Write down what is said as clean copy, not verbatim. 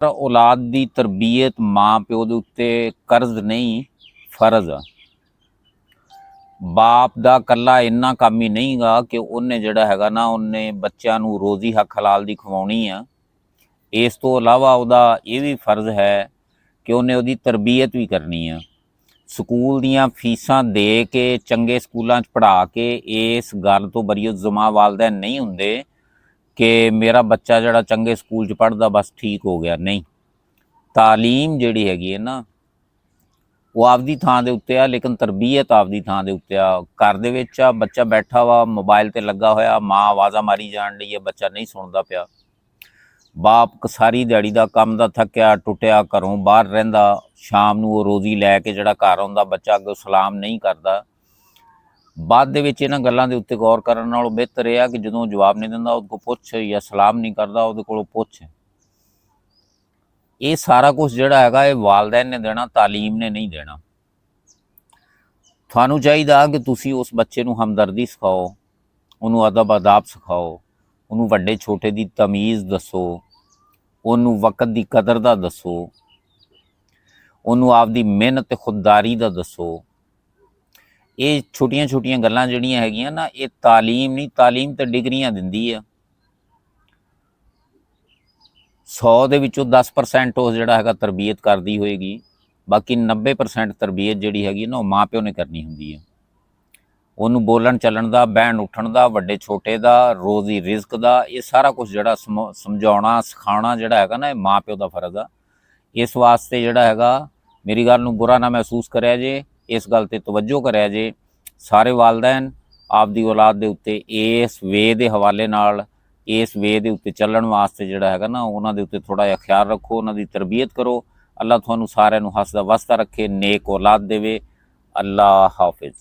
औलाद की तरबीयत माँ प्यो के उत्ते कर्ज नहीं, फर्ज आ। बाप का कला इन्ना काम ही नहीं गा कि उन्हें जिहड़ा हैगा ना उन्हें बच्चों नूं रोज़ी हक हलाल दी खवाउणी आ। इस तो इलावा उहदा ये भी फर्ज है कि उन्हें उहदी तरबीयत भी करनी आ। स्कूल दियां फीसां दे के चंगे स्कूलों पढ़ा के इस गल तो बरीअज़्ज़मा वालदैन नहीं हुंदे कि मेरा बच्चा जिहड़ा चंगे स्कूल च पढ़दा बस ठीक हो गया। नहीं, तालीम जिहड़ी हैगी है ना वो आपदी थां दे उत्ते आ, लेकिन तरबीयत आपदी थां दे उत्ते आ। घर दे विच आ बच्चा बैठा वा मोबाइल ते लगा होया, माँ आवाज़ां मारी जाण डई है, बच्चा नहीं सुणदा पिया। बाप सारी दिहाड़ी दा काम दा थक्या टुटिया घरों बाहर रहिंदा, शाम नूं वो रोज़ी लैके जिहड़ा घर आउंदा बच्चा अग्गों सलाम नहीं करदा। बाद दे विच इन्हां गल्लां दे उत्ते गौर करन नालों बिहतर इह आ कि जदों जवाब नहीं दिंदा उहदे कोल पुछ, या सलाम नहीं करदा उहदे कोलों पुछ। ये सारा कुछ जिहड़ा हैगा ये वालदैन ने देना, तालीम ने नहीं देना। थानू चाहिदा कि तुसी उस बच्चे नूं हमदर्दी सिखाओ, उन्होंने अदब आदाब सिखाओ, उन्होंने वड्डे छोटे की तमीज़ दसो, उन्होंने वक़्त की कदर का दसो, उन्होंने आपकी मेहनत खुददारी का दसो। ये छोटिया छोटिया गल्लां जिहड़ियां हैगियां ना ये तालीम नहीं, तालीम तो डिग्रियां दिंदी है। 100 ਦੇ ਵਿੱਚੋਂ 10% ਉਹ ਜਿਹੜਾ ਹੈਗਾ ਤਰਬੀਅਤ ਕਰਦੀ ਹੋਏਗੀ, ਬਾਕੀ 90% ਤਰਬੀਅਤ ਜਿਹੜੀ ਹੈਗੀ ਨਾ ਉਹ ਮਾਂ ਪਿਓ ਨੇ ਕਰਨੀ ਹੁੰਦੀ ਹੈ। ਉਹਨੂੰ ਬੋਲਣ ਚੱਲਣ ਦਾ, ਬਹਿਣ ਉੱਠਣ ਦਾ, ਵੱਡੇ ਛੋਟੇ ਦਾ, ਰੋਜ਼ੀ ਰਿਜ਼ਕ ਦਾ, ਇਹ ਸਾਰਾ ਕੁਝ ਜਿਹੜਾ ਸਮਝਾਉਣਾ ਸਿਖਾਉਣਾ ਜਿਹੜਾ ਹੈਗਾ ਨਾ ਇਹ ਮਾਂ ਪਿਓ ਦਾ ਫਰਜ਼ ਆ। ਇਸ ਵਾਸਤੇ ਜਿਹੜਾ ਹੈਗਾ ਮੇਰੀ ਗੱਲ ਨੂੰ ਬੁਰਾ ਨਾ ਮਹਿਸੂਸ ਕਰਿਆ ਜੇ, ਇਸ ਗੱਲ ਤੇ ਤਵੱਜੋ ਕਰਿਆ ਜੇ। ਸਾਰੇ ਵਾਲदैन ਆਪਦੀ ਔਲਾਦ ਦੇ ਉੱਤੇ ਇਸ ਵੇ ਦੇ ਹਵਾਲੇ ਨਾਲ, इस वे के उत्ते चलण वास्ते जिहड़ा हैगा ना उन्हां दे उत्ते थोड़ा जिहा ख्याल रखो, उन्हां दी तरबीयत करो। अल्लाह तुहानूं सारिआं नूं हसदा वसदा रखे, नेक औलाद देवे। अल्लाह हाफिज़।